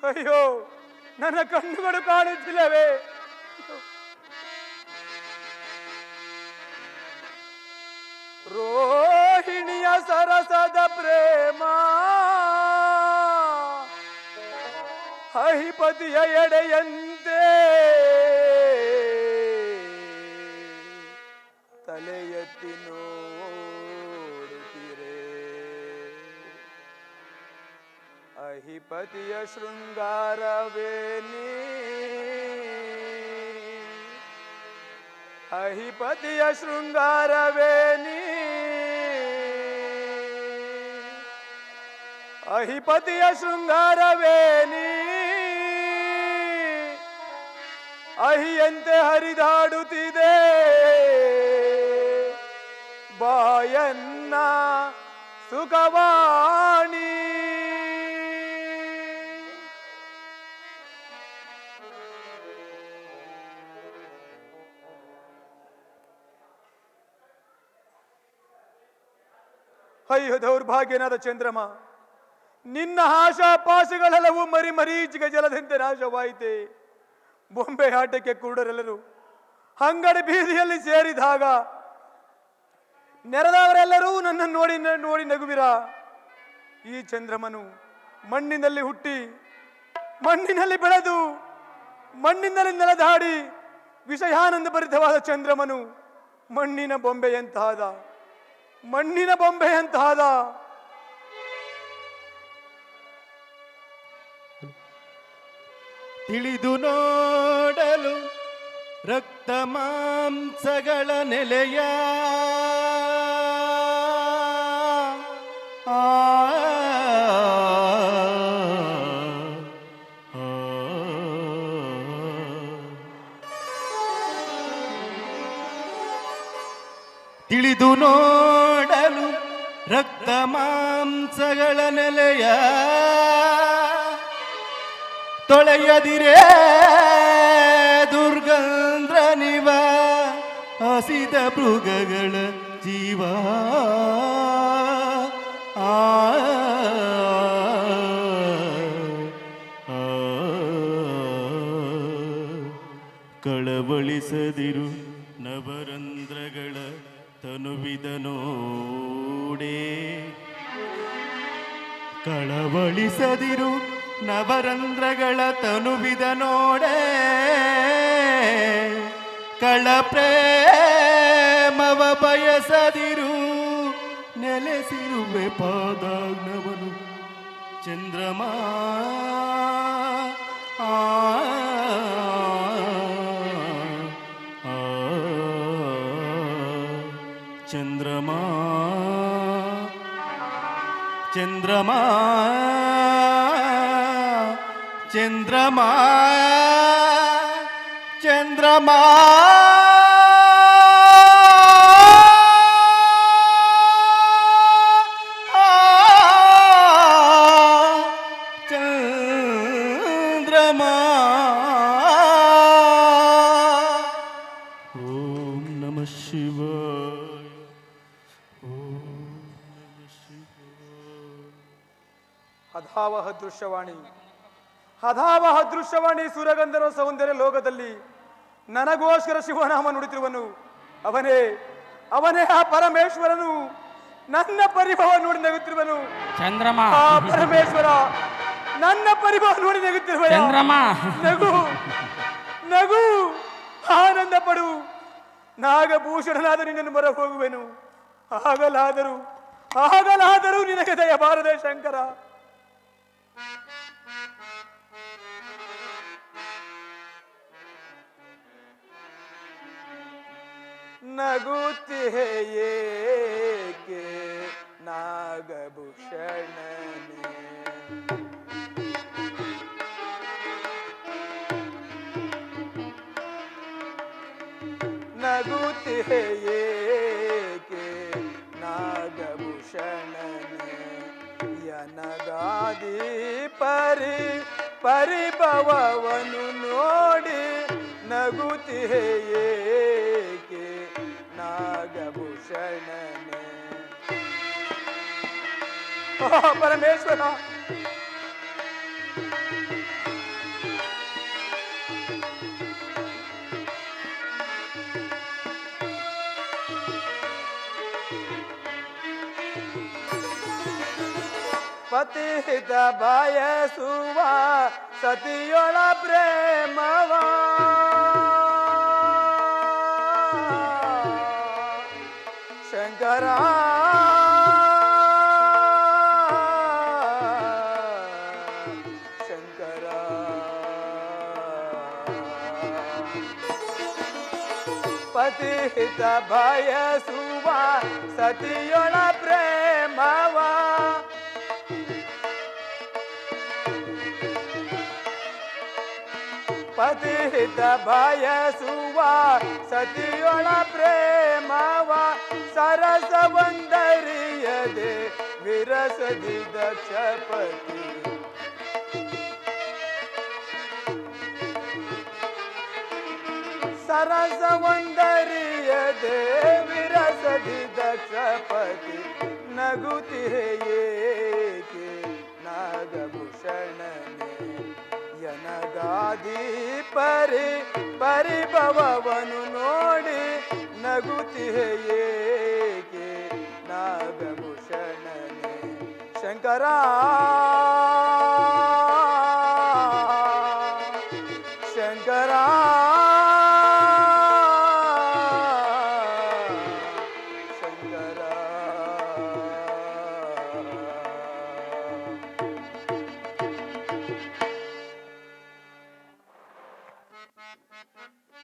ಅಯ್ಯೋ, ನನ್ನ ಕಣ್ಣುಗಳು ಕಾಣುತ್ತಿಲ್ಲವೇ? ರೋಹಿಣಿಯ ಸರಸದ ಪ್ರೇಮ ಅಹಿಪತಿಯ ಎಡೆಯಂತೆ ತಲೆ ಎತ್ತಿ ನೋಡುತ್ತೀರೆ. ಅಹಿಪತಿಯ ಶೃಂಗಾರವೇನಿ, ಅಹಿಪತಿಯ ಶೃಂಗಾರವೇನಿ, ಅಹಿಪತಿಯ ಶೃಂಗಾರವೇನಿ, ಅಹಿಯಂತೆ ಹರಿದಾಡುತ್ತಿದೆ ಬಾಯನ್ನ ಸುಖವಾಣಿ. ಅಯ್ಯೋ ದೌರ್ಭಾಗ್ಯನಾದ ಚಂದ್ರಮ, ನಿನ್ನ ಆಶಾಪಾಶಗಳೆಲ್ಲವೂ ಮರೀಚಿಗೆ ಜಲದಂತೆ ನಾಶವಾಯಿತೆ. ಬೊಂಬೆ ಆಟಕ್ಕೆ ಕೂಡರೆಲ್ಲರೂ ಅಂಗಡಿ ಬೀದಿಯಲ್ಲಿ ಸೇರಿದಾಗ ನೆರೆದವರೆಲ್ಲರೂ ನನ್ನನ್ನು ನೋಡಿ ನಗುವಿರ. ಈ ಚಂದ್ರಮನು ಮಣ್ಣಿನಲ್ಲಿ ಹುಟ್ಟಿ ಮಣ್ಣಿನಲ್ಲಿ ಬೆಳೆದು ಮಣ್ಣಿನಲ್ಲಿ ನೆಲದಾಡಿ ವಿಷಯಾನಂದ ಭರಿತವಾದ ಚಂದ್ರಮನು ಮಣ್ಣಿನ ಬೊಂಬೆಯಂತಾದ, ಮಣ್ಣಿನ ಬೊಂಬೆಯಂತಾದ. ತಿಳಿದು ನೋಡಲು ರಕ್ತ ಮಾಂಸಗಳ ನೆಲೆಯ ತಿಳಿದು ನೋಡಲು ರಕ್ತ ಮಾಂಸಗಳ ನೆಲೆಯ ತೊಳೆಯದಿರೇ ದುರ್ಗಂಧ್ರ ನಿವ ಹಸಿದ ಮೃಗಗಳ ಜೀವ. ಕಳವಳಿಸದಿರು ನವರಂಧ್ರಗಳ ತನುವಿದ ನೋಡೆ, ಕಳವಳಿಸದಿರು ನವರಂಧ್ರಗಳ ತನುವಿದ ನೋಡೆ, ಕಳ ಪ್ರೇಮವ ಬಯಸದಿರು ನೆಲೆಸಿರುವೆ ಪಾದಾಗ್ನವನು ಚಂದ್ರಮ. ಚಂದ್ರಮ ಚಂದ್ರಮ ಚಂದ್ರಮ ಚಂದ್ರಮ ಚಂದ್ರಮ. ಓಂ ನಮಃ ಶಿವಾಯ, ಓಂ ನಮಃ ಶಿವಾಯ. ಅಧಾವಹ ದೃಶ್ಯವಾಣಿ, ಅಧಾವಹ ದೃಶ್ಯವಾಣಿ ಸುರಗಂಧರ್ವ ಸೌಂದರ್ಯ ಲೋಕದಲ್ಲಿ ನನಗೋಸ್ಕರ ಶಿವನಾಮ ನುಡಿತಿರುವನು. ಅವನೇ ಅವನೇ ಆ ಪರಮೇಶ್ವರನು. ನನ್ನ ಪರಿಭವ ನೋಡಿ ನಗುತ್ತಿರುವನು. ಚಂದ್ರಮ, ಆ ಪರಮೇಶ್ವರ ನನ್ನ ಪರಿಭವ ನೋಡಿ ನಗುತ್ತಿರುವ. ಚಂದ್ರಮ, ನಗು ನಗು, ಆನಂದ ಪಡು. ನಾಗಭೂಷಣನಾದ ನಿನ್ನನ್ನು ಮೊರೆ ಹೋಗುವೆನು. ಆಗಲಾದರೂ ಆಗಲಾದರೂ ನಿನಗೆ ದಯ ಬಾರದೆ ಶಂಕರ. ನಗುತ್ತಿಹೆ ಏಕೆ ನಾಗಭೂಷಣನೇ, ನಗುತ್ತಿಹೆ ಏಕೆ ನಾಗಭೂಷಣನೇ, ಯನಗಾದಿ ಪರಿಭವವನ್ನು ನೋಡಿ ನಗುತ್ತಿಹೆ ಏಕೆ ನಾಗಭೂಷಣನೇ. ಪರಮೇಶ್ವರ ಪತಿಹಿತ ಬಯಸುವ ಸತಿಯೊಳ ಪ್ರೇಮವ ಶಂಕರ ಶಂಕರ ಪತಿಹಿತ ಬಯಸುವ ಸತಿಯೊಳ ಪ್ರೇಮವ ಪತಿಹಿತ ಬಯಸುವ ಸತಿಯೊಳ ಪ್ರೇಮವ ಸರಸವಂದರಿಯದೆ ವಿರಸದಿ ದಕ್ಷಪತಿ ಸರಸವಂದರಿಯದೆ ವಿರಸದಿ ದಕ್ಷಪತಿ ನಗುತ್ತಿರೆಯೇಕೆ ನಾಗಭೂಷಣನೆ ಯನಗಾದಿ ಪರಿಭವವನ್ನು ನೋಡಿ ನಗುತ್ತಿರೆಯೇಕೆ ನಾಗಭೂಷಣನೆ ಶಂಕರ